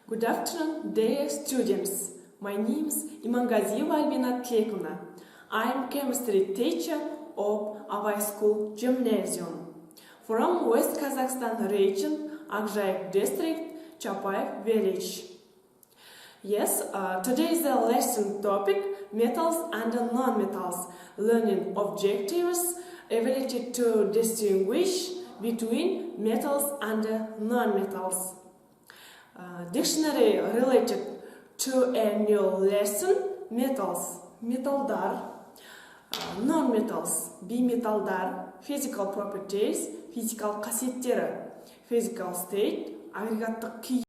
Good afternoon, dear students. My name is Imangaziyeva Albina Keikuna. I am chemistry teacher of our school gymnasium from West Kazakhstan region, Akjayk district, Chapayev village. Yes, today is the lesson topic metals and non-metals, learning objectives, ability to distinguish between metals and non-metals. Dictionary related to a new lesson: metals, металдар, non-metals, бейметалдар, physical properties, физикалық қасиеттері, physical state, агрегаттық күй.